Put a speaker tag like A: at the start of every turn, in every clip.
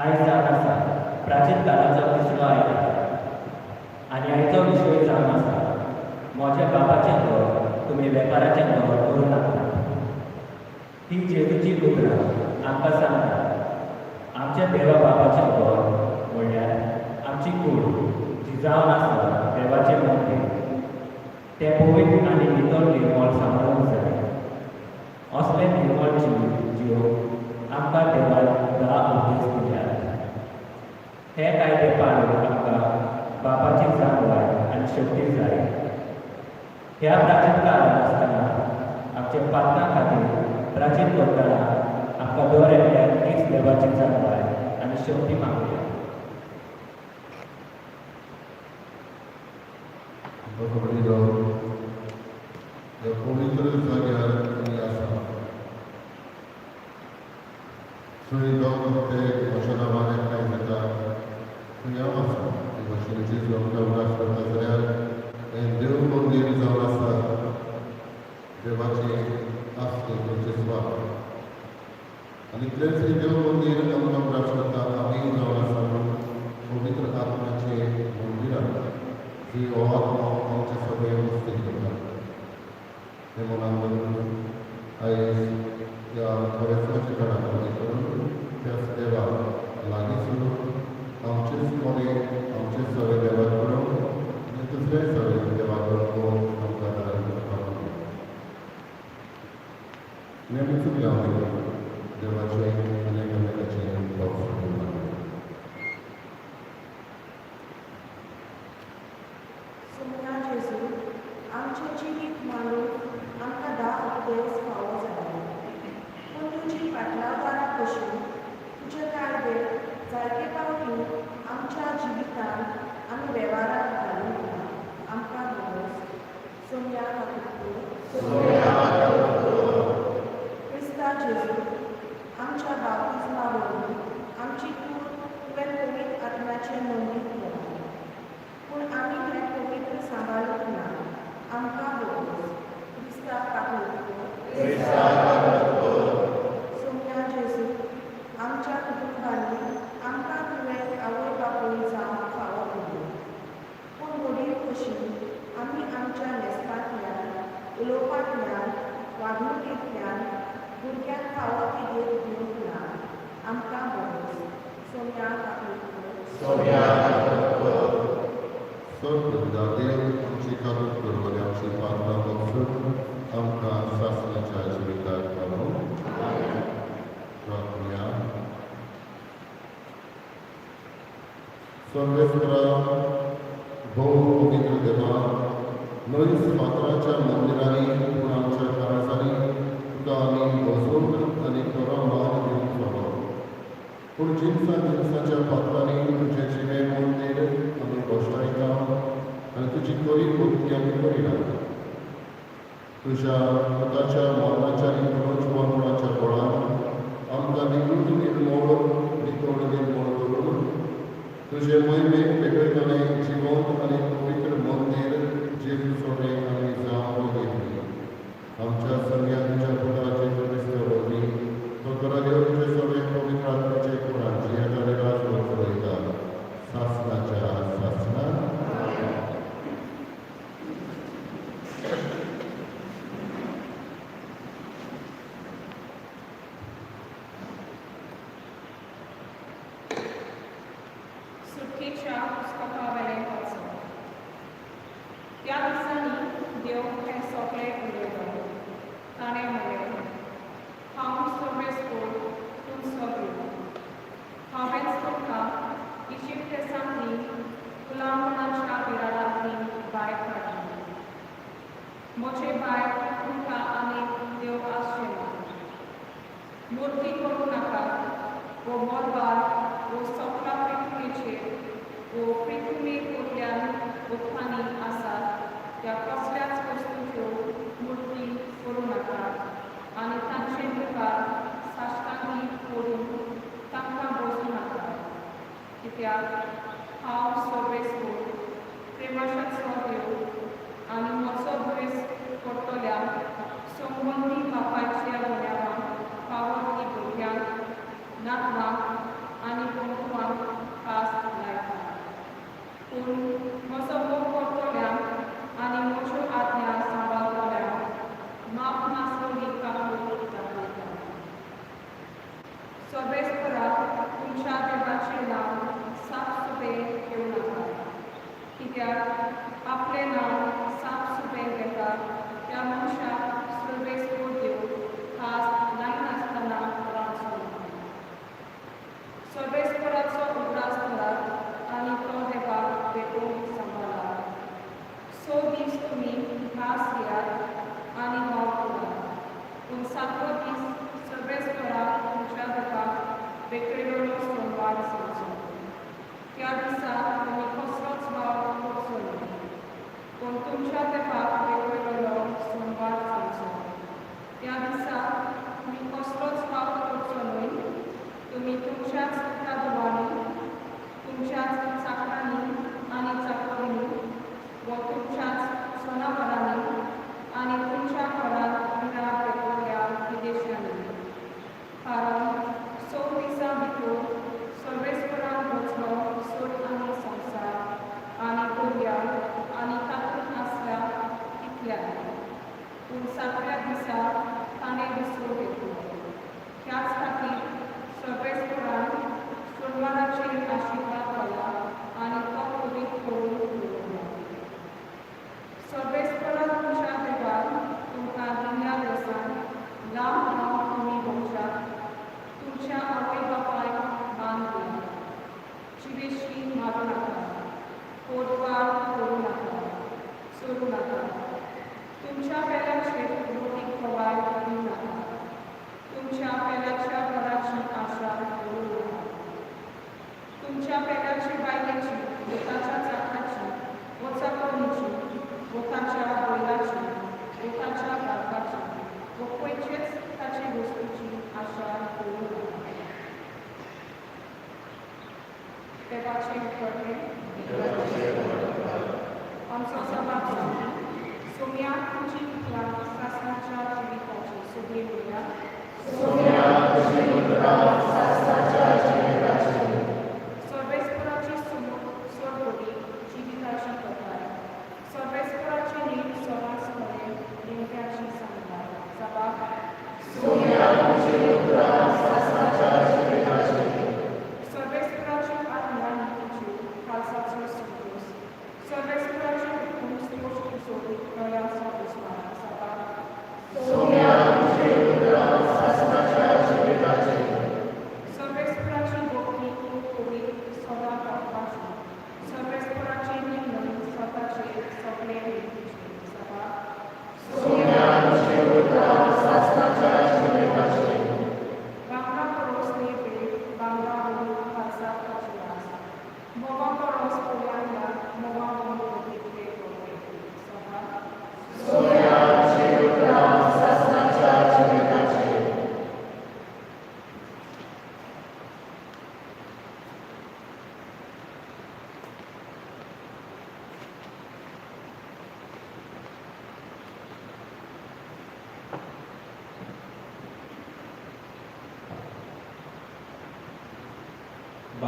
A: आयज जावन आसा प्राचीन काळाचो किस्सो आयकता आनी आयचो विशय जावन आसा म्हज्या बापाचें घर तुमी वेपाराचें घर करूं नाका। ही जेजूची उतरां आमकां सांगता आमच्या देवा बापाचें घर म्हणल्यार आमची कूड जी जावन आसा देवाचें मंदीर तें पवित्र आनी नितळ निर्मळ सांबाळूंक जाय। असले निर्मळ जीव आमकां देवान धा उपदेश दिल्यात। हे कायदे पाळून आमकां बापाची जाणवाय आनी शक्ती जाय। ह्या प्राचीन काळांत आसतना आमच्या पातना खातीर प्राचीन गोंयकारांक आमकां दर एकल्याक तीच देवाची जाणवाय आनी शक्ती मागल्या।
B: पवित्र जाग्यार आमी आसा थंय लोक ते म्हज्या नांवान एकठांय जाता थंय हांव आसा ते भाशेन जेजू आमकां उदास करता जाल्यार हें देव मंदीर जावन आसा देवाची आस्त तुमचे स्वाप आनी इतलेंच हें देव मंदीर आमकां उदास करता आमी जावन आसा म्हणून पवित्र आत्म्याचे मंदिर आसा जी हो आत्मो आमचे सगळे उपस्थित करता। हे मनान दवरून आयज ह्या थोड्याच काळान करून त्याच देवाक लागीं सरून आमचेच मोने आमचे सगळे देवाक कळोवन आनी दुसरे सगळे देवाक कळोवन आमकां दान करपाक नेहमी चुकल्या देवाचे अनेक अनेकाचे
C: आमचे जिवीत मानून आमकां धा उपदेश फावो जाय पूण तुजी फाटलावकारां कशी तुजे कायदे जायते फावटी आमच्या जिवितांत आमी वेव्हारांत घालूंक ना आमकां बोस सोम्या क्रिस्ता जेजू आमच्या बाप्तिस्मा वरून आमची कूड तुवें पवित्र आत्म्याचें मंदीर केलां पूण आमी हें पवित्र सांबाळूंक ना आमकां बोस क्रिस्ता सोम्या जेजू आमच्या कुटुंबांनी आमकां तुवें आवय बापूय जावंक फावो केली पूण वडील कशी आमी आमच्या नेस्तांतल्यान उलोवपांतल्यान वागणुकेंतल्यान भुरग्यांक फावो ती देख दिवंक ना आमकां बोस सोम्या
B: देव आमची कादर करून आनी आमची पात्रां बक्षून आमकां शासनाच्या जिविताक पावूं प्रार्थना। सर्वेस्परा भोव पवित्र देवा नवीन पात्राच्या मंदिरांनी पूण आमच्या दिवसाच्या पात्रांनी तुझे जिवे मंदिर आमी गोश्टायता आनी तुजी खरी भक्ती आमी करिना. तुझ्या पुताच्या मरणाच्या आनी पुनरुज्जीवनाच्या बळान आमकां निवृत्त निर्मळ नितळ निर्मळ करून तुझे मोहिमेक वेगळेपणे जिवंत आनी पवित्र मंदिर जेजू सोडे आमी जावं घेतली. आमच्या सगळ्यांच्या पुताचे क्रिस्त वरवीं तो घरादेव तुझे सगळे पवित्र आत्म्याचे कोणाची येणारे राज वयता सासणाच्या सासणात.
D: सुटकेच्या पुस्तकावेलें वाचन. त्या दिसांनी देव हें सगळें उलयलो. ताणें म्हणलें, हांव सर्वेस्पर तूं सगळें. हांवेंच तुमकां इजिप्त देसांतली गुलामपणाच्या बिराडांतली भायर काडली. म्हजे भायर तुमकां आनीक देव आसचें ना. मुर्ती करूं नाका, वो मोरबार, वो सगळ्या पृथ्वीचेर, वो पृथ्वी कडल्यान उत्पन्न आसात त्या कसल्याच वस्तूच्यो मुर्ती करूं नाका आनी तांचे मुखार साश्टांगी पडून तांकां बसूं नाका. कित्याक हांव सर्वेस्पर, प्रेमाचो देव आनी म्हजो दुयेंस पडटल्यांक संबंदी बापायच्या गुन्यांवाक फावो ती भुरग्यांक, नातवांक आनी बंधुवांक खास लायता. पूण म्हजो मोग पडटल्यांक आनी म्हज्यो आज्ञा सांबाळटल्यांक माप नासलेली काकूट दाखयता. सर्वेस्पराक तुमच्या देवाचें नांव साफसुपें घेवं नाका. कित्याक आपलें नांव साफसुपें घेता त्या मनशाक सर्वेस्पर देव खास लायनासतना रावचो ना. सर्वेस्पराचो उगडास करात आनी तो देवाक भेटून सांबाळात. 6 दीस तुमी घास घेयात आनी मोग करात. पूण 7वो दीस सर्वेस्पराक तुमच्या देवाक भेटलेलो सोमवार समजो. त्या दिसा तुमी कसलोच वाव करचो न्हय, पूण तुमच्या देवाक भेटलेलो सोमवार समजो. त्या दिसा तुमी कसलोच वाव करचो न्हय. तुमी तुमच्याच कादवांनी, तुमच्याच चाकरांनी आनी चाकरींनी, वा तुमच्याच जनावरांनी आनी तुमच्या घरांत विना पेटयल्ल्या विदेशांनी. कारण 6 दिसां भितर सर्वेस्परान रचलो सूर्य आनी संवसार आनी दर्या आनी तातूंत आसल्या कितल्यान. पूण 7व्या दिसा ताणें विसरो घेतलो. ह्याच खातीर सर्वेस्परान सोमवाराचेर आशिर्वाद घाला आनी तो पवित्र करून दवरलो. सर्वेस्परान तुमच्या देवान तुमकां दिल्ल्या देसान लांब लांब तुमी भोंवशात. तुमच्या आवय बापायक मान दिया. जिवेशी मारूं नाका, पोटवार करूं नाका, चोरूं नाका. तुमच्या पेल्याचेर मोठी खवाय दिवं नाका. तुमच्या पेल्याच्या घराची आशा करूं नाका. तुमच्या पेल्याचे बायलेची, ओताच्या चाकाची, वचापणीची, ओताच्या बैलाची, ओताच्या बापाची, व खंयचेच ताचे वस्तूची आशा करूं नाका. देवाचें उतरलें. आमचो सभाग सोम्या तुमची पुत्रां सासणाच्या जिविताची सगळी म्हणया. सर्वेस्पराची सोडवडी जिविताची कथाय. सर्वेस्पराची नीट सवास करें नेमक्याची सांगता. सभाग सर्वेस्पराची आत्म्या नीतीची खालसाचो संतोष. सर्वेस्पराची हुकूम स्पश्ट सोडून दोळ्यांचो दुस्मान. सभाग सर्वेस्पराची भक्ती कोवी सदा रावपाची. सर्वेस्पराची निर्णय स्वताचे सगळे रीतीचे. सभाग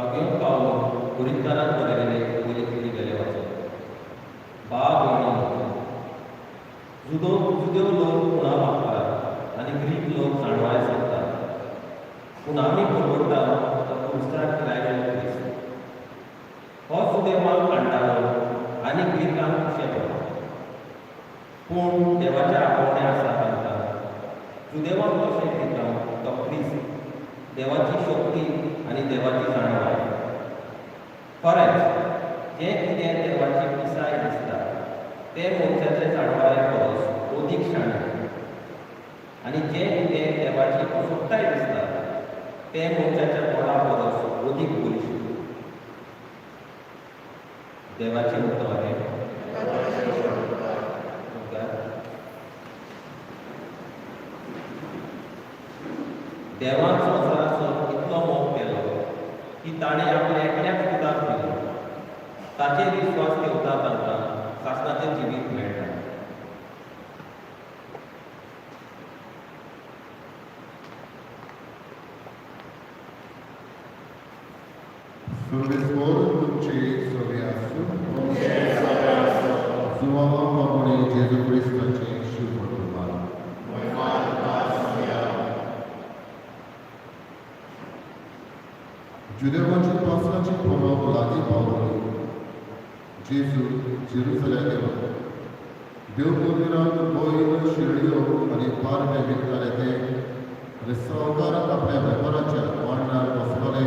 E: बागेंत पावून कुरिंतारांत बरयलेले पयलीं गेले वचप. भयणी, जुदेव लोक खुणा मागतात आनी ग्रीक लोक जाणवाय सांगतात, पूण आमी परवडटा तो क्रुसाक लायिल्लो क्रिस्त. हो जुदेवांक काणटालो आनी ग्रीकांक कुशेलो, पूण देवाच्या आपोवणें आसा तांकां. जुदेवांक तशें ग्रीकांक तो क्रिस्त, देवाची शक्ती आनी देवाची जाणवाय. खरेंच जें कितें देवाची पिसाय दिसता तें मनशाचे जाणवाय परस अदीक शाणें, आनी जें कितें देवाची अचूकताय दिसता तें मनशाच्या तोंडा परस अदीक बळीश्ट. देवाची उतरां देवान संवसाराचो इतलो मोग केलो की ताणें आपल्या एकल्याच पुताक दिलो. ताचेर विस्वास ठेवता तांकां सासणाचें जिवीत मेळटा.
B: Survisor तुमची सवय आसूं. जुवांवा प्रमाणे जेजू क्रिस्ताचे शिव वर्तमान. जुदेवांची पावसाची परब लागीं पावली. जेजू जेरुसलेम गेलो. देव मंदिरांत बैल, शेळयो आनी पारवे विकताले ते, आनी सावकाराक आपल्या वेपाराच्या वांगडार बसवले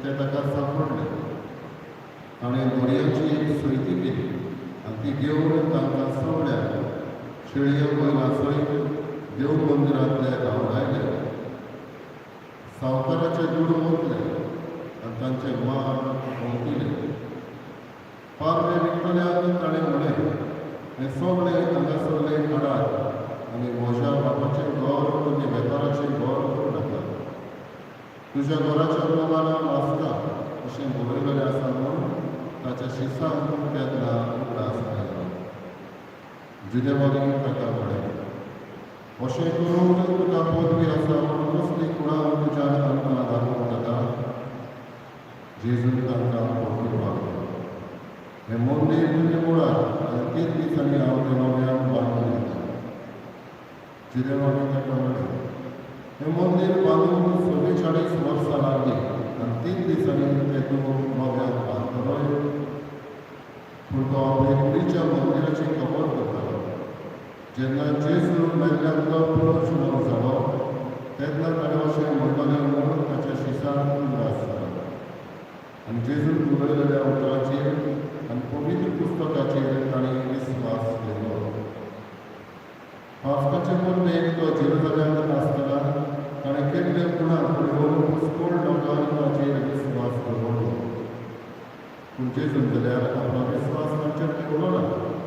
B: ते ताका सांपडले. ताणें दोरयाची एक सैती केली आनी ती घेवन तांकां सोडल्या. शेळयो बैलां सयत देव मंदिरांतले धांवडायले. सावकाराचे दूड ओतले आनी तांचे मान ओंतिले. पारवे विकतल्याक ताणें म्हणलें, हें सगळें हांगासरले काडात आनी म्हज्या बापाचें घर आनी वेपाराचें घर करून नाकात. तुज्या घराच्या प्रमाणान आसता अशें बरयलेलें आसा म्हूण ताच्या शिसांक तेन्ना उगडास आयलो. जुदेवानी ताका म्हळें, अशें करून तुका पदवी आसा म्हूण कसली कुणां तुज्यान आमकां दाखोवंक जाता. जेजून तांकां पळोवन मागलो, हें मंदीर तुजे कुळार आनी 3 दिसांनी हांव तें नव्यान बांदून दिता. जुदेवानी ताका म्हळें, हें मंदीर बांदूंक 44 वर्सां लागलीं आनी 3 दिसांनी तें तूं नव्यान बांदतलोय. पूण तो आपले कुडीच्या मंदिराची खबर करतालो. जेन्ना जेजू मेल्ल्यांतलो पुनर्जीवन जालो तेन्ना ताणें अशें म्हणटलें म्हूण ताच्या शिसांक उगडास जालो. आनी जेजून उलयलेल्या उतरांचेर आनी पवित्र पुस्तकाचेर ताणें विस्वास केलो. पावसाचे परबेक तो जेरुसलेमांत आसतना ताणें केल्ले गुणां पळोवन पुष्कळ लोकांनी ताचेर विस्वास दवरलो. पूण जेजून जाल्यार आपलो विस्वास तांचेर ठेवलो ना,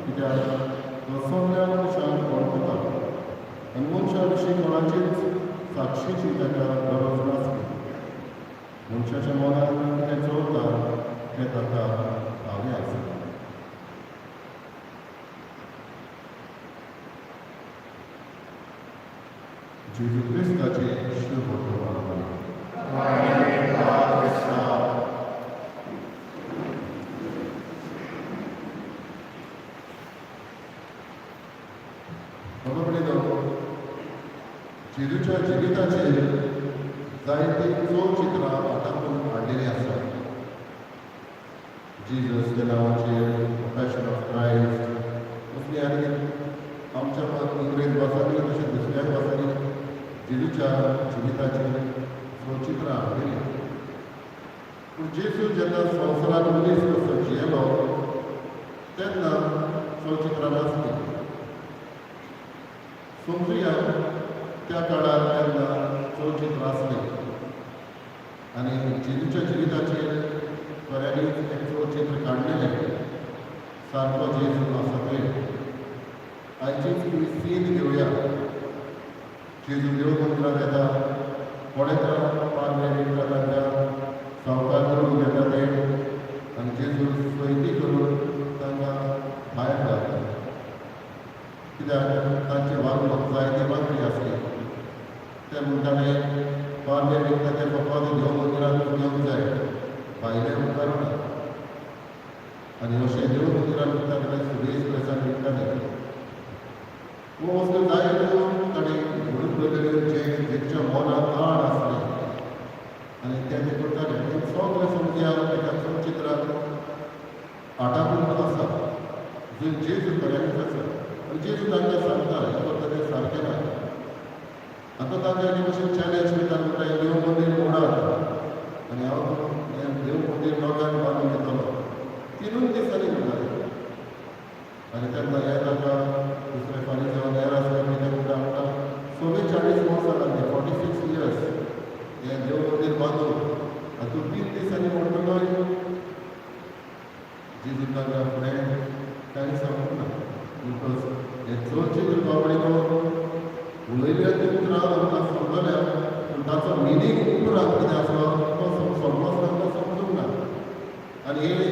B: कित्याक तो सगळ्या मनशांक वळखता आनी मनशा विशीं कोणाचीच साक्षीची ताका गरज नासली. मनशाच्या मनांत कितें चलता तें ताका फावे आसा. जेजू क्रिस्ताचे शिव वर्तमान. जेजूच्या जिविताचेर जायतीं चलचित्रां आतां हाडिल्लीं आसात. जिजस ह्या नांवाचेर पॅशन ऑफ क्रायस्ट असलीं आनी आमच्या इंग्रज भासांनी तशेंच दुसऱ्या भासांनी जेजूच्या जिविताचेर चलचित्रां हाडिल्लीं. पूण जेजू जेन्ना संवसारांत मनीस कसो जियेलो तेन्ना चलचित्रां नासलीं. समजुया त्या काळार तेन्ना चलचित्रां आसलीं आनी जेजूच्या जिविताचेर खऱ्यांनीच एक चलचित्र काडलेलें. सारको जेजू आसा थंय. आयचीच ही सीन घेवया. जेजू देव मंदिरांत येता, कोणेतरां पारवे विकता तांकां सावकार करून घेता ते आनी जेजू सैती करून तांकां भायर घालता. कित्याक तांचे वागणूक जायते बाकी आसली. ते म्हणटाले पारवे विकता ते फकत देव मंदिरांत घेवंक जाय, भायले उपकरण आनी अशें देव मंदिरान विकता जाल्यार सुरेश प्रेसान विकताले वो वस्तू जायत्यो ताणें म्हणून दवरलेल्यो जेच्या मोलाक आड आसलें आनी ते करताले आनी सगळे समजयार एका चित्रांत आटापूर्ण आसा जंय जेजू खऱ्यांनीच आसा आनी जेजू तांकां सांगता हें करता तें सारकें ना आतां तांकां आनी मातशें चॅलेंज दिता म्हणटा हें देव मंदीर मोडात आनी हांव हें देव मंदीर लोकांक बांदून दितलो 3 दिसांनी म्हणटाले आनी तेन्ना हें तांकां दुसरे फारीं जावन हेर आसले कितें म्हणटा आमकां 44 वर्सां लागलीं 46 इयर्स हें देव मंदीर बांदून आनी तूं 3 दिसांनी म्हणटलो जेजू तांकां फुडें कांय सांगूंक ना बिकॉज हें चडशीं बाबडीनो उलयल्या ते उतरां आमकां समजल्या पूण ताचो मिनींग उपरांत कितें आसलो तो समज तांकां समजूंक ना आनी हे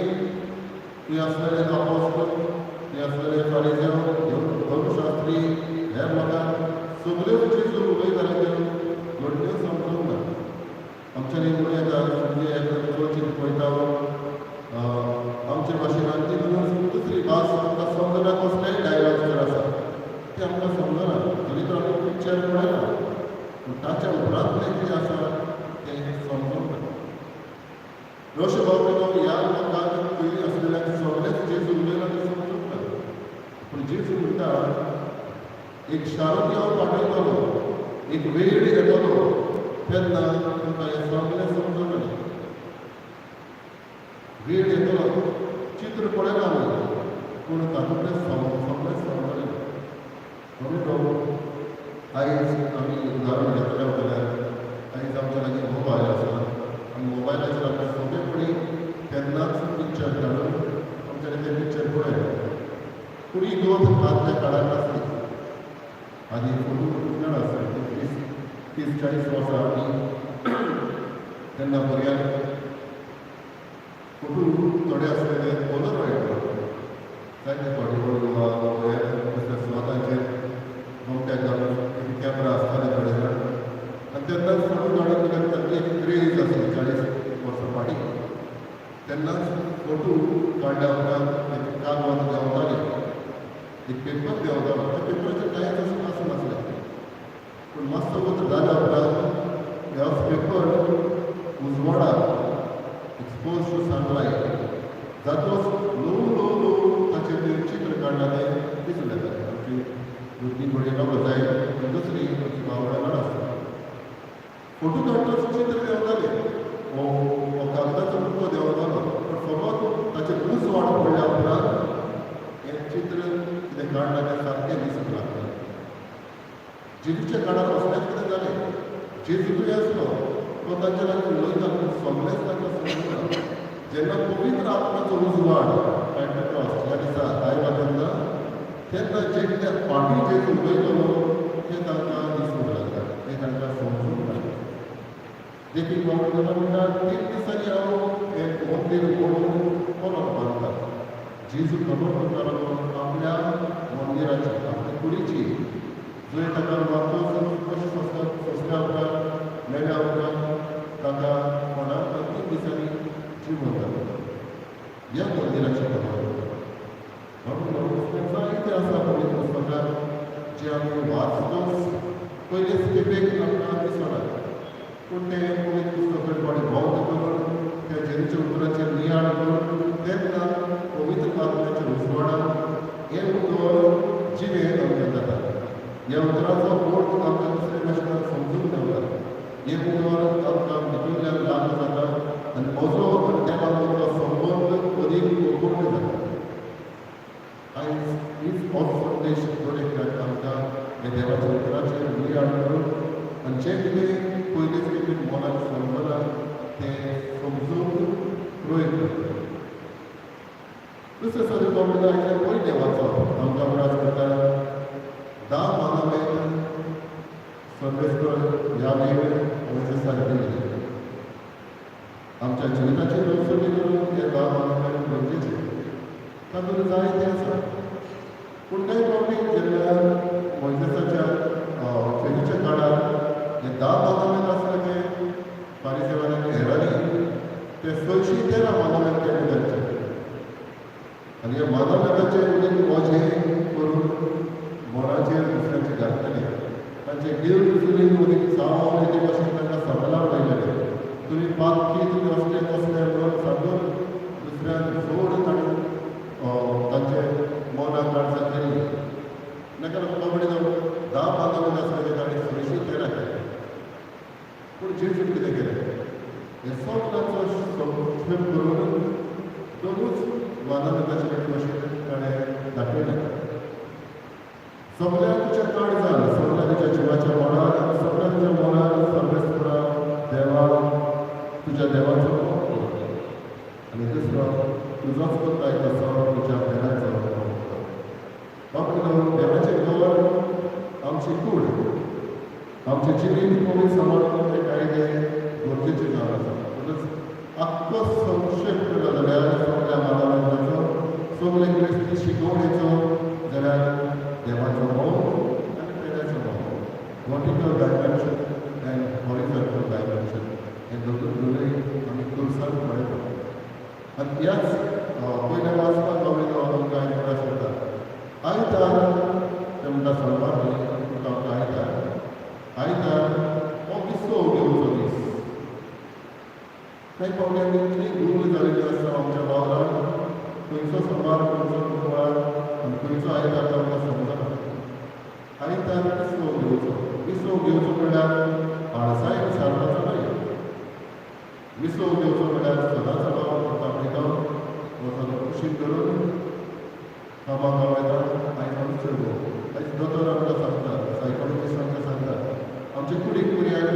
B: तुवें आसलेले अपोस्तल तुवें आसलेले फारिझेव धर्मशास्त्री हेर लोकांक सगल्यो जेजू उलयताले त्यो घडण्यो समजूंक ना आमच्यानी म्हणून येता म्हणजे एक चडशीं पळयता आमचे भाशेन तितून दुसरी भास आमकां समजना कसलेय डायलॉग जर आसा ते आमकां समजना तरी तर आमी पिक्चर पळयना पूण ताच्या उपरांतलें कितें आसा तें समजूंक ना अशें बाबतींत ह्या लोकांक पयलीं आसलेल्यांक सगळेंच जेजू उलयला तें समजूंक ना पूण जेजू म्हणटा एक शारांत हांव पाठयतलो एक वेळ येतलो तेन्ना तुमकां हें सगळें समजूंक ना वेळ येतलो चित्र पळयना आमी पूण तातूंतलें सगळें समजलें म्हणून आयज आमी उदाहरण घेतलें जाल्यार आयज आमच्या लागीं मोबायल आसा आनी मोबायलाचेर आमी सोंपेपणी केन्नाच पिक्चर काडून आमच्यानी तें पिक्चर पळय पूण ही गोष्ट आदल्या काळांत नासली आनी फोटो विज्ञान आसता 30-40 वर्सां आनी तेन्ना भुरग्यांक फोटो थोडे आसलेले पोलरॉयड जायते थोडे स्वताचेर मोठ्या घालून कॅमेरा आसताले थोडे जाण आनी तेन्नाच फोटो काडून ताची एक क्रेज आसली 40 वर्सां फाटीं तेन्नाच फोटो काडल्या उपरांत एक कागद देंवताले एक पेपर देंवतालो त्या पेपराचेर कांयच अशें आसनासलें पूण मातसो वत जाल्या उपरांत ह्या पेपर उजवाडाक एक्सपोज टू सनलायट जातूंच ल्हव ताचेर चित्र काडलेलें दिसून येता आमची भुरगीं पळयलो जाय दुसरी वावरां आसता फोटो काडटच चित्र देंवतालें हो कागदाचो मुको देंवतालो पूण फकत ताचेर उजवाड पडल्या उपरांत हें चित्र कितें काडलां तें सारकें दिसूंक लागलें जेजूच्या काळार असलेंच कितें जालें जेजूय आसलो तो तांच्या लागीं उलयता पूण सगळेंच तांकां समजना जेन्ना पवित्र आत्म्याचो उजवाड पेंटेकॉस्ट ह्या दिसा आयला तेन्ना जे कितें फाटीं जेजू उलयलो तें तांकां दिसूंक लागलें तें तांकां समजूंक लागलें देखीक बाबा म्हणटा 3 दिसांनी हांव हें मंदीर मोडून परत बांदता जेजू खबर करतालो आपल्या मंदिराची आपल्या कुडीची जंय ताका मातूस कशें सोंसल्या उपरांत मेल्या उपरांत ताका कोणाक 3 दिसांनी जीव वता ह्या मंदिराची खबर म्हणून जायते आसा पवित्र पुस्तकांत जे आमी वाचतोच पयलेच खेपेक आमकां दिसना पूण तें पवित्र पुस्तक थोडें बौध्द करून त्या जेजूच्या उतराचेर नियाळ करून तेन्ना पवित्र आत्म्याच्या उजवाडान हें उतर जिणेंत आमकां जाता ह्या उतराचो अर्थ आमकां दुसरे भाशेन समजूंक मेळटा हें उतर आमकां भितरल्यान लागू जाता आनी म्हजो आनी त्या वांगडा संबंद अदीक पूर्ण जाता आयज हीच संदेश बरे कित्याक आमकां हे देवाच्या उतराचेर नियाळ करून आनी जें कितें पयलींच कितें मनाक समजना तें समजूंक प्रयत्न करता दुसरे सरी बाबतींत पयलें वाचप आमकां उरास करता 10 मानवें सर्वेस्कर ह्या वेळ सारकें दिलें आमच्या जिविताची दवसणी करून हे 10 मानवें गरजेचें तातूंत जायतें आसा पूण कांय फावटी जेन्ना मोइसेसाच्या जेजूच्या काळार हे 10 मानवें आसले ते फारिसेवाल्यांनी हेरांनी ते 613 मानांकन केले त्यांचे आणि या मानांकनाचे उदीक मोजे करून मोराचेर दुसऱ्याचे घातलेले तांचे गिल्ड फिलींग उदीक सामावले ते भाशेन तांकां सगळ्यांक पळयलेले तुमी पातकी तुमी असले कसले म्हणून सांगून दुसऱ्यान सोड ताणें तांचे मौनाकांड केली नाका तुका म्हणून 10 मानांकन आसलेले ताणें 613 केले पूण जेजून कितें केलें हे सगळ्यांचो संक्षेप करून दोनूच मानांकनाचे भाशेन ताणें दाखयलें सगळ्यांच्या काळजान सगळ्यांच्या जिवाच्या मनार सगळ्यांच्या मनार सर्वेस्परा देवा तुझ्या देवाचो मोग करता आनी दुसरो तुजोच कोत्ताय कसो तुज्या देवाचो मोग करता बापून देवाचें घर आमची कूड आमचे जिणेंत कोणी सांबाळून ते कायदे गरजेचे जावन आसा म्हणून आख्खो संक्षेप केलो जाल्यार सगळ्या मानांकनाचो सगळे क्रिस्ती शिकवणेचो जाल्यार देवाचो मोग आनी पेड्याचो मोग vertical dimension end horizontal dimension हे दोनूय आमी खुर्साक पळयता आनी ह्याच पयल्या वाचपाक आवडलो आमकां आयतार आसता आयतार ते म्हणटा सोमवार न्ही तुका आमकां आयतार हो विसो घेवचो दीस काही पावट्यांनी इतली गुंग जाल्ली आसता आमच्या वावरांत खंयचो सोमार खंयचो मंगळार आनी खंयचो आयतार तो आमकां समजना आयतार विसो घेवचो म्हणल्यार आळसायेन सारपाचो न्हय विसो घेवचो म्हणल्यार सदांच तुका आपयता वचून कुशीक धरून कामाक वयता आयज आमी चलगो आयज दोतोर आमकां सांगता सायकोलॉजिस्ट आमकां सांगता आमचे कुडीक कुडयाक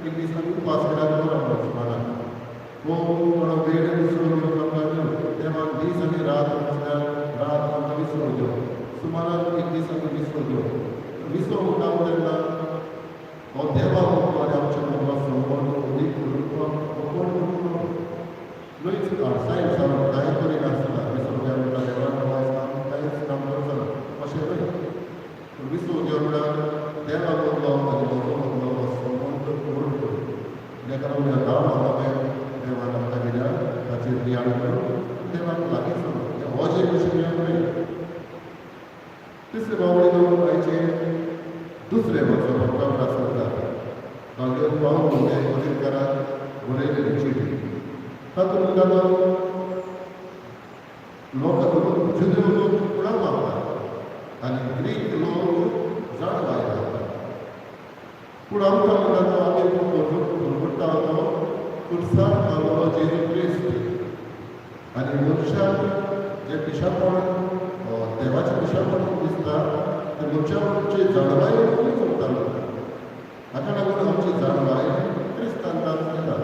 B: एक दीस आमी उपास केल्यार बरो म्हणून सुमाराक कोणो वेळ विसरो घेवन आमकां घेवन देवाक दीस आनी रात बसल्यार रात आमकां विसरो घेवन सुमाराक एक दीस आमी विसरो घेवन विसरो काम तेन्ना हो देवा आनी आमच्या मनाक संबंद उदीक करून न्हयच आळसायेन सावन कांय करिनासतना विसरो घेवन म्हणटा देवान आयज कांयच काम करचो अशें न्हय पूण विसरो घेवन म्हणल्यार देवा बदलो आनी म्हजो बदलो हो संबंद करून जेका लागून ह्या 10 मानांकन देवान आमकां दिल्या ताचेर नियाळ करून देवाक लागीं सरून हो जे विशय न्हय तिसरे बावडीन आयचे दुसरे वर्सा प्रकाश आसता तांगेर पावून म्हणजे गोंयकाराक बरयलेली चिठी तातूंत लोक जुदे लोक कुळां मागतात आनी ग्रीक लोक जाण वायतात पूण आमकां म्हणटा तो आमी भरभट्टा तो खुर्सार पावलो जेजू क्रिस्त आनी मनशाक जे पिशापण देवाचें पिशापण दिसता ते मनशाचे जाणवाय चलतालो हाका लागून आमची जाणवाय क्रिस्तांतान जाता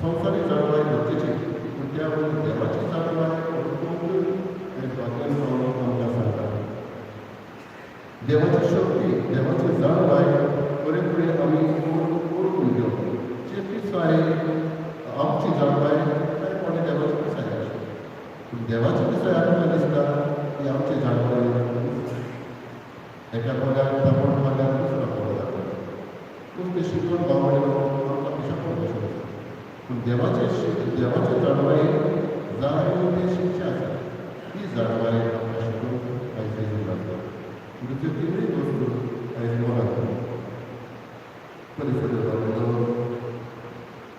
B: संवसारी जाणवाय गरजेची पूण त्या देवाची जाणवाय आमकां सांगता देवाची शक्ती देवाची जाणवाय बरे फुडें आमी ओळखून घेवप जे पिसाय आमची जाणवाय कांय कोणी देवाची पिसाय आसा पूण देवाची पिसाय आमकां दिसता की आमची जाणवाय एका पदाक तापण मारल्यार दुसरा पद जाता पूण ते शिकून बावडलो आमकां पिशापण कशें आसा पूण देवाचे जाणवाय जाणून ती शिक्षा आसा ती जाणवाय आमकां शिकून आयज जेजू लागता म्हणजे तिनूय गोश्टी आयज मनाक परिसर बावडलो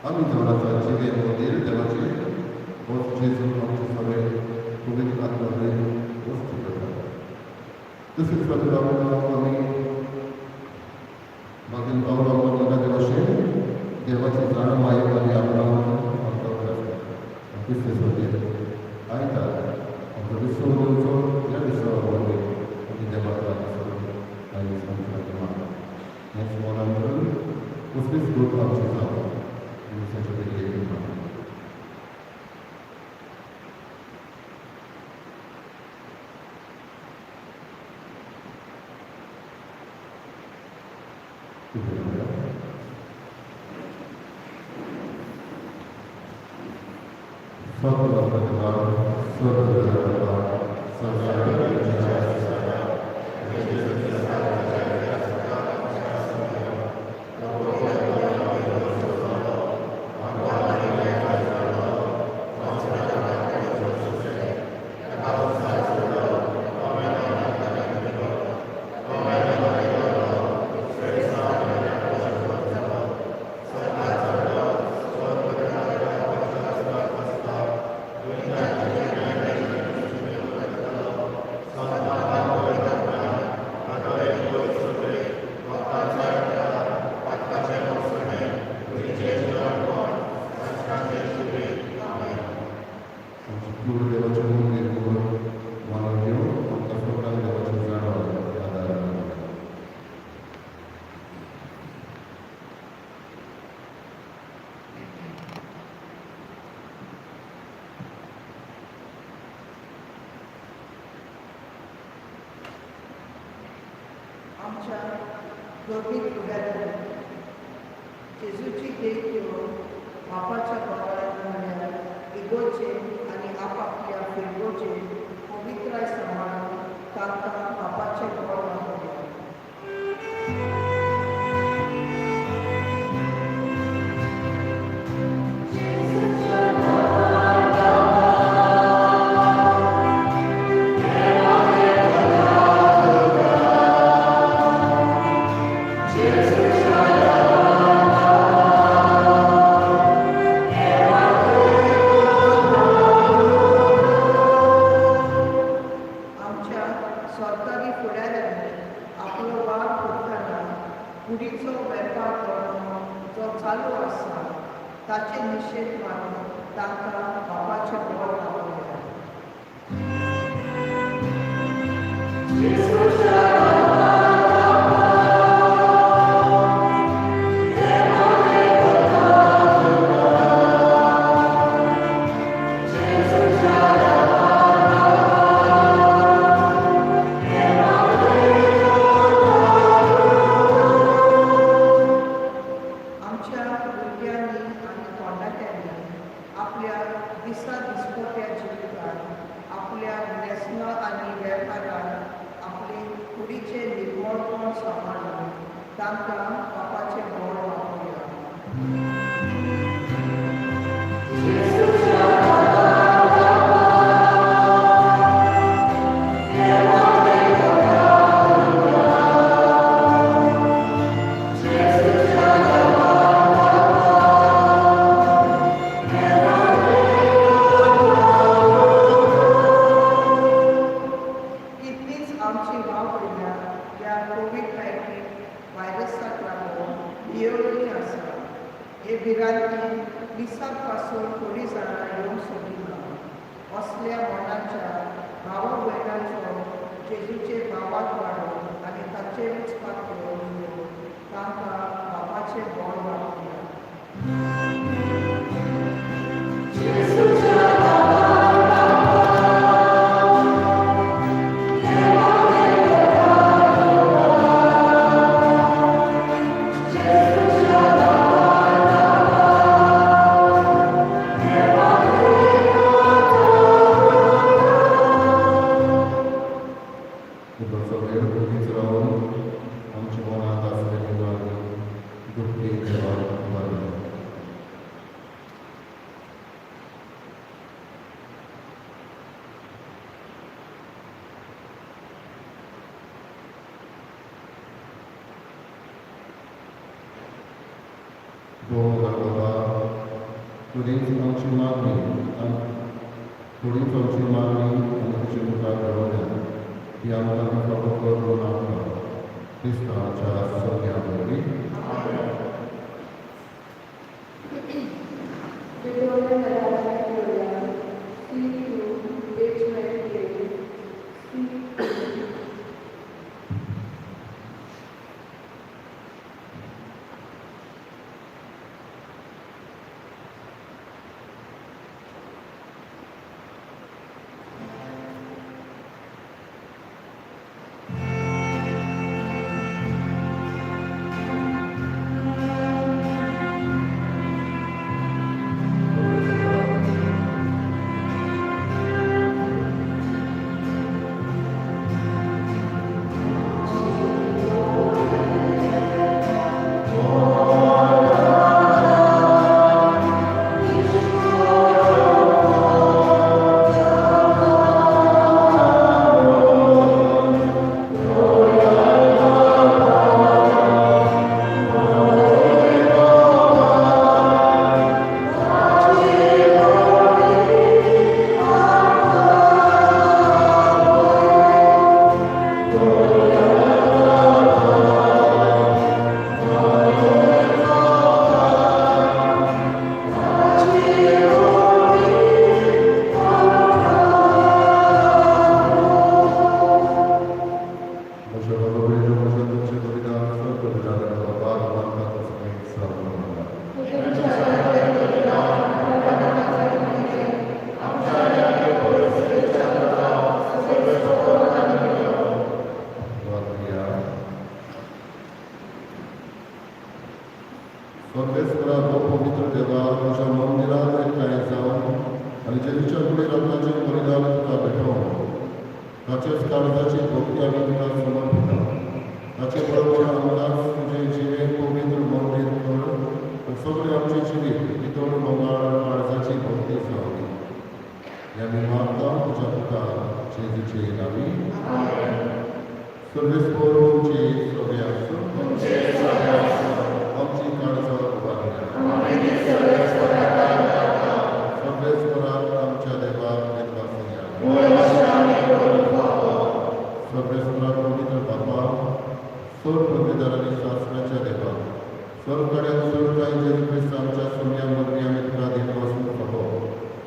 B: आमी देवाचा जिवे मंदीर देवाचे होच जेजू आमचे सगळे पवित्र आत्मा वस्तू करता तसेच बावडलो आमी मागील पावलो आमकां भाशेन देवाची जाणवाय आनी आपणावन आमकां तिसरे सर्तीर आयतार आमचो विसव घेवचो ह्या दिसा वरवीं आमी देवाक लागीं आयज आमच्या मागता हेंच मनान करून कसलीच गोट आमची जावं दिवसाच्या बेगीन
C: दोन्ही फुड्यातून जेजूची देख घेवन बापाच्या बरोबरान म्हणल्यार इगोचे आनी आपापल्या फिरगोचे पवित्राय सांबाळून तांकां बापाचे बळ दाखोवया. आमच्या सरकारी फुडाऱ्यांनी आपलो वाड करतना कुडीचो वेपार करणो जो चालू आसा ताचे निशेध मारून तांकां बापाचें बळ दाखोवया. आमच्या भुरग्यांनी आनी कोंडाट्यांनी आपल्या दिसा दिसपट्या जिवितांत आपल्या व्यसनां आनी वेपारांत आपले कुडीचे निर्मळपण सांबाळून तांकां बापाचें बळ दाखोवया. कितलींच आमची भाव भयणां ह्या कोवीड-19 व्हायरसाक लागून भियेवलेलीं आसा. हे भिरांती दिसाक पासून थोडीं जाणां येवंक सोदिना. असल्या मनाच्या भावा भयणांचो जेजूचे भावाक वाडोवन आनी ताचे वचपाक घेवन तांकां बापाचें बळ दाखोवया.
B: इतलोसो वेळ उबीच रावन आमच्या मनांत आसलेली वाद दुख्खी देवाक मारली. दोन बाबा थोडीच आमची मागणी थोडीच आमची मागणी आनी तुजे मुखार दवरल्या ती आमकां फक्त करून आमकां क्रिस्तांच्या सगळ्या वरवीं सर्वेस्परा हो पवित्र देवा तुझ्या मंदिरात एकठांय जावन आनी जेजूच्या कुडी रक्ताचें बलिदान तुका भेटोवन ताचेच काळजाची भक्ती आमी तुका समर्पिता ताचे प्रभू आमकां तुजे जिवेक पवित्र मंदीर कर आनी सगळे आमचे जिवीत भितर मोगाळ काळजाची भक्ती जावली हे आमी मागता तुज्या पुता जेजूचे नांवी सर्वेस्पर तुमची सगळे आसूं आमची काळजां उबारल्या सर्वेस्पराक आमच्या देवाक निर्वासिया सर्वेस्पराक पवित्र बापा सर पदवीदारांनी शासनाच्या देवा सर कडेन सर कांय जेजू क्रिस्त आमच्या सोन्या मरणी आमी तुका दिलो वचून फावो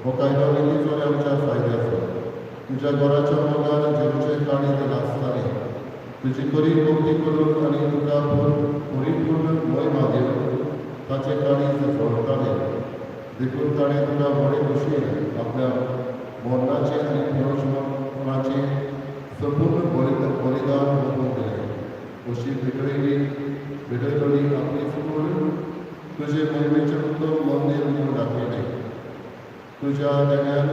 B: हो कायदो नितीचो आमच्या फायद्याचो तुज्या घराच्या मोगान जेजूचे काळीज नासताले तुजी बरी भक्ती करून आनी तुका परिपूर्ण महिमा दिवन ताचे काळीज जोडटाले देखून ताणें तुका बरे भशेन आपल्या मरणाचे आनी पुनर्जन्माचे संपूर्ण बलिदान ओपून दिलें अशी भेटयली आपली चूड तुजे महिमेचें उत्तम मंदीर म्हूण दाखयलें तुज्या देण्यान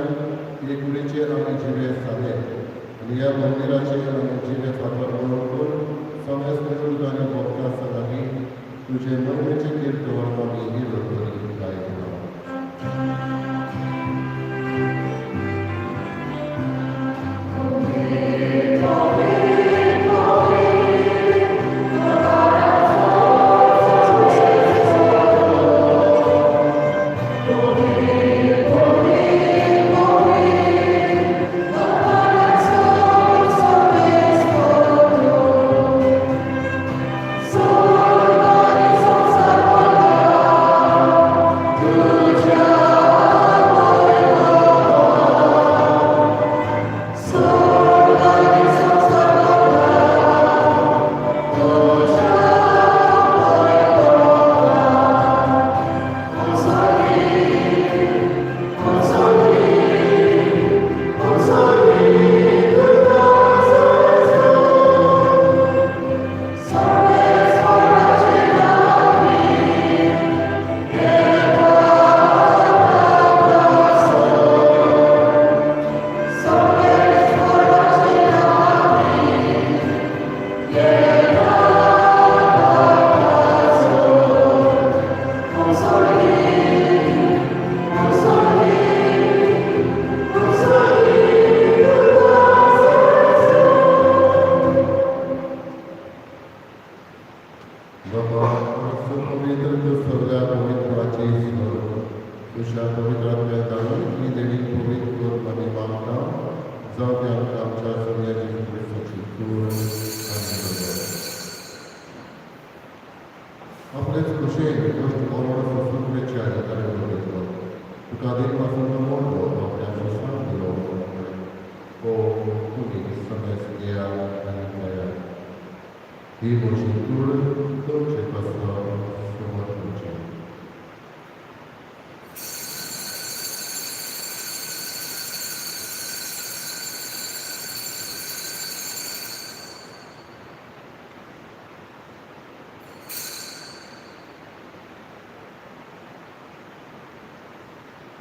B: एकुडीचेर आमी जिवे सादे आनी ह्या मंदिराचेर आमी जिवे फातर करून समस्त आनी भक्तां सदांनी तुजे महिमेचें कीर्तन आमी ही बरोबरी गायता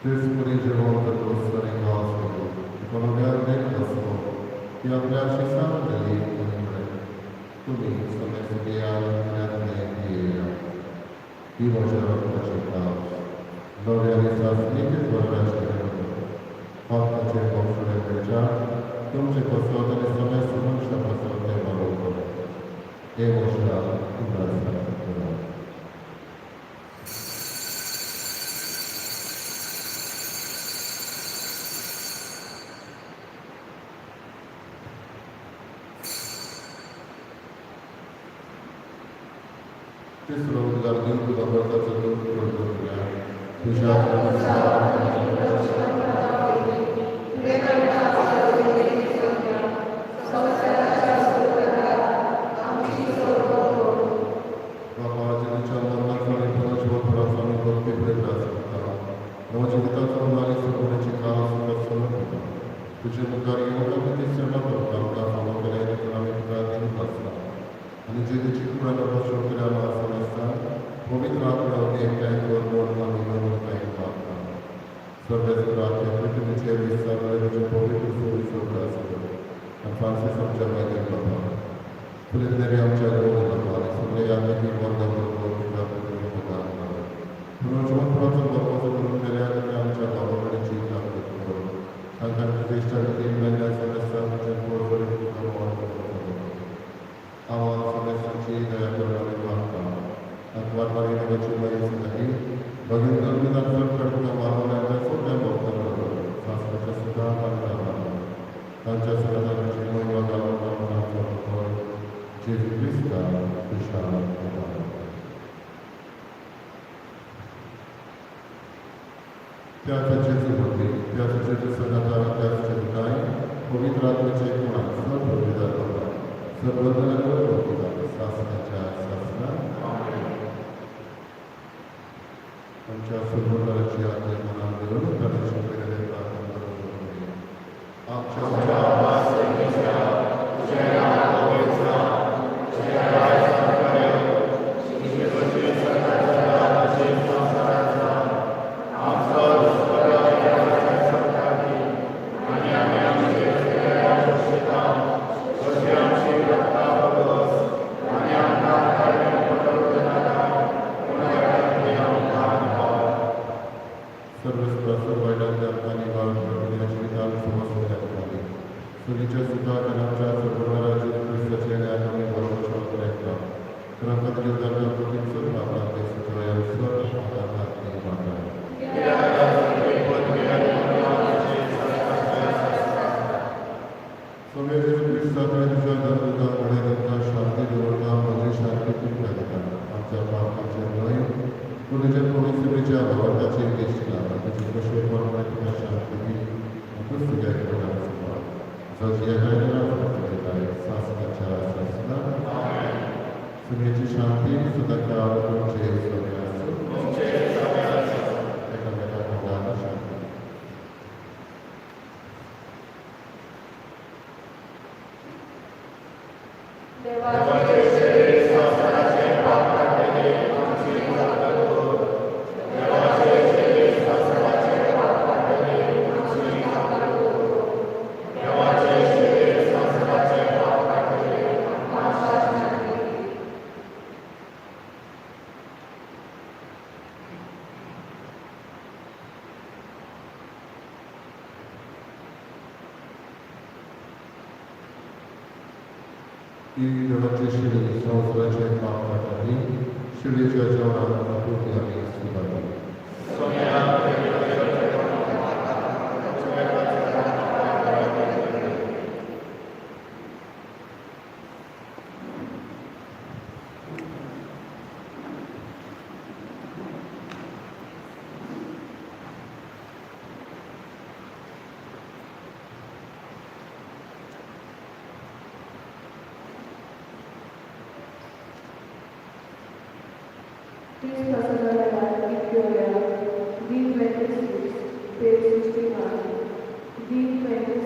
B: Despre Jehovah Dostare Gospel, economia Gospel, i आपल्या शिक्षणामध्ये तुम्ही समस्या ही वर्षा नव्याने चाचणीचे वर्गाचे फक्तचे वंशवेच्या तुमचे कसोत आणि समय सुरक्षा कसोते बरोबर हे वर्षा तुम्हाला तिसरो उद्गार घेऊन तुला व्रताचं दूध करूया तुझ्या तुझे मुखार येऊन ते सेवा करता फालो करायला तुला मी तुला देत असला आणि जे त्याची कुणाला बसवून केल्याला असं नसता पवित्र आत्म्यावर Francis आमच्या मागीर बाबा फुलेंदरी आमच्या गोड बाबा आनी सगळे यादगी वर्ग मनोजवंतराचो बापाचो करून गेल्यार आमच्या बाबा कडेची कामत करून तांकां प्रतिश्ठापती वेगळ्या सदस्यांचे पोरबडी तुका हांव सदस्यांची दया करून आमी मागता आत्वारवारी नगरची मागीर सुद्दां भगीन धर्मिदान करता मानवल्याच्या सगळ्या भक्तांना शास्त्राच्या सुद्दां तांकां तांच्या सदाची महिमा गांवांत जेजू क्रिस्ता खुशाल त्याच जेजू होते त्याच जेजू सदाचा त्याच जेजूनाय पवित्र आत्म्याचे गुणान सर्व विधान करता सर्वजणांवर भक्तिदान शासनाच्या शासना आमच्या सर्वकाराची आज्ञा मनात घेऊन गणेश वगैरे प्रार्थना करून आमच्या सुनीच्या सुद्धा घराच्या सर्वकाराचे क्रिस्ताचे न्याय आम्ही भरवशा करायचा क्रमांक युद्धाच्या प्रतिसर आपला ते सुचवायला स्वर आधार माता सगळे क्रिस्ताचे तुझ्या धर्मता घडे शांती देवता माझी शांती खूप लागता आमच्या पापाचे न्हय तुझ्या पवित्रेच्या भावाचे दिसला तुझे कशे परमाने तुझ्या शांती दी पुस्तकाच्या शासनाच्या शासना सुनेची शांती सुद्धा काळ तुमचे एकामेकांना शांती ही देवाची शिडी संवसाराचे पाप काढणारी शिडीच्या जेवणात आपुलकी आम्ही स्वीकारली
F: Please consider the life Victoria, D26, page 61, D26.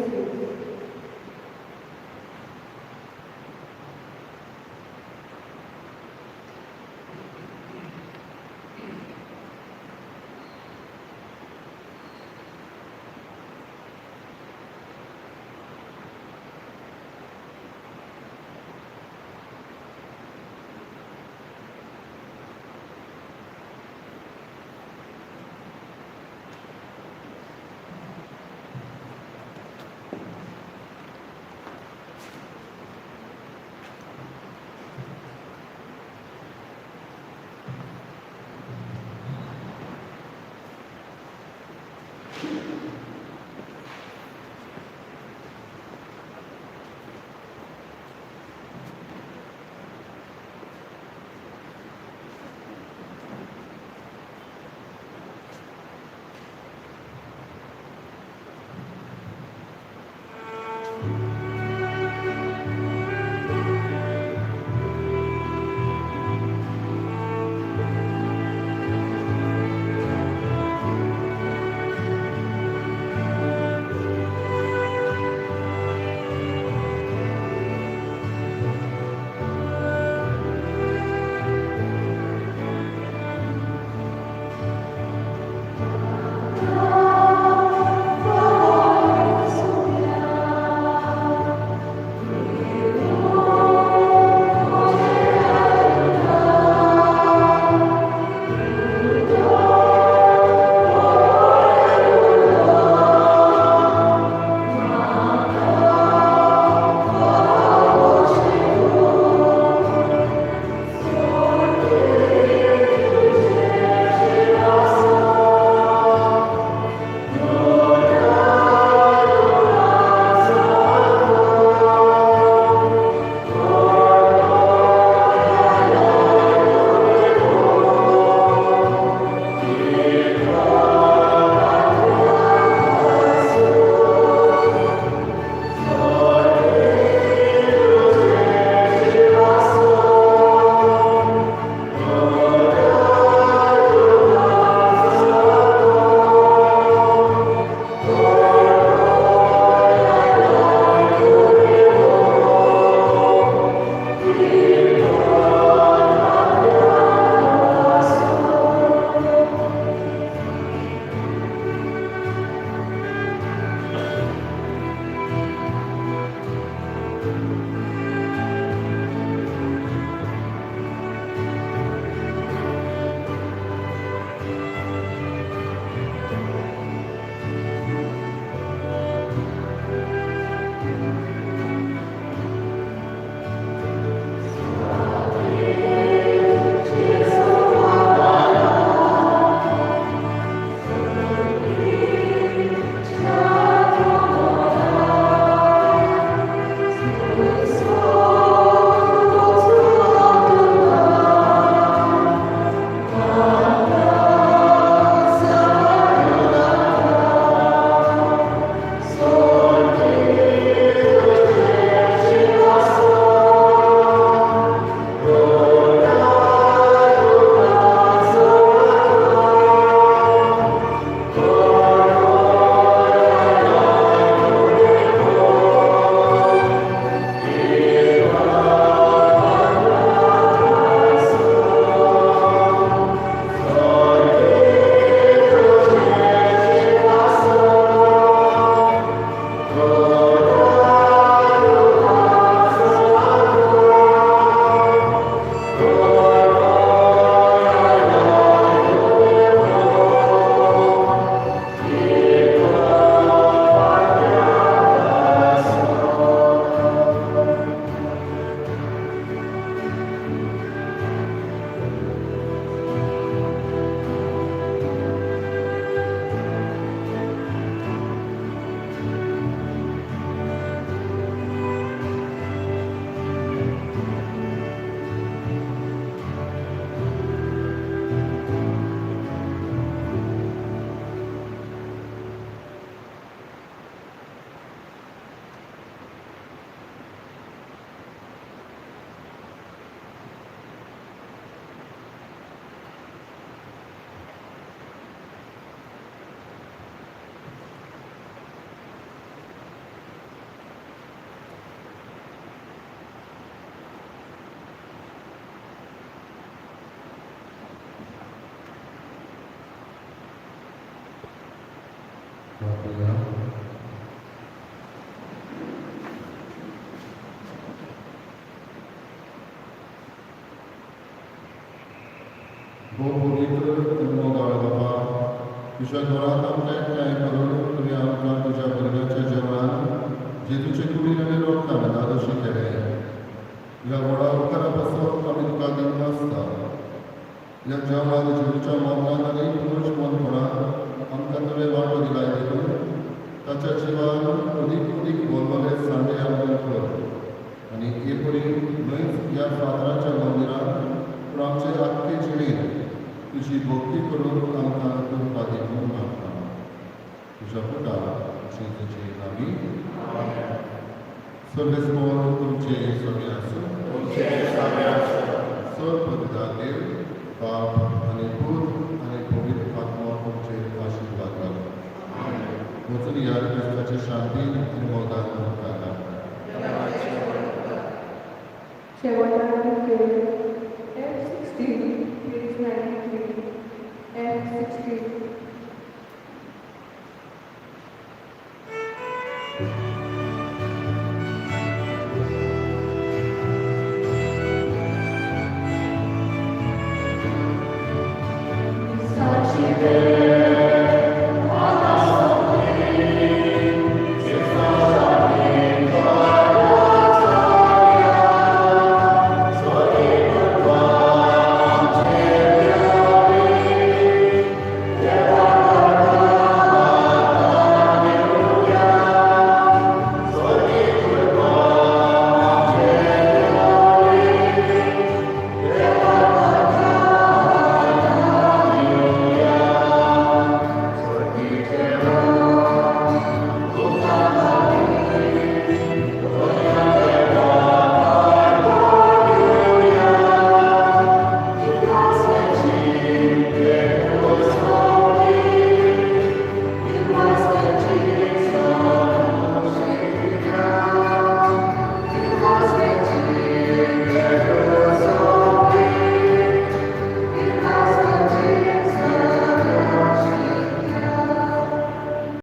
B: करूया. हो पवित्र मोगाळ बाबा, तुझ्या घरात आमकां एकठांय करून तुवें आमकां तुज्या भुरग्यांच्या जेवणान जेजूचे कुडीन आनी रोखतान दादोशी केलें. ह्या व्हडा उपकारा पासून आमी तुका दिवन आसता. ह्या जेवणात जेजूच्या मोगान आनी पुनर्जीवनपणान आमकां तुवें वांटो दिलाय देखून ताच्या जिवान अदीक बोलमोले सांडे आमकां कर. आनी एकुरी न्हयच ह्या फातराच्या मंदिरान पूण आमचे आख्खे जिणेंत तुजी भक्ती करून आमकां तुमकां देखून मागता. तुज्या पुता जेजूचे नांवी सर्वेस्पोर तुमचे सगळे आसूं. सर्वपिता देव, बाप आनी पूत आनी पवित्र आत्मा तुमचेर आशिर्वाद घालो. वचून ह्या क्रिस्ताचे शांतीन आनी मोगान तुमकां धाडटा.
F: शेवटान केले F16 page 93 F16
G: Sachi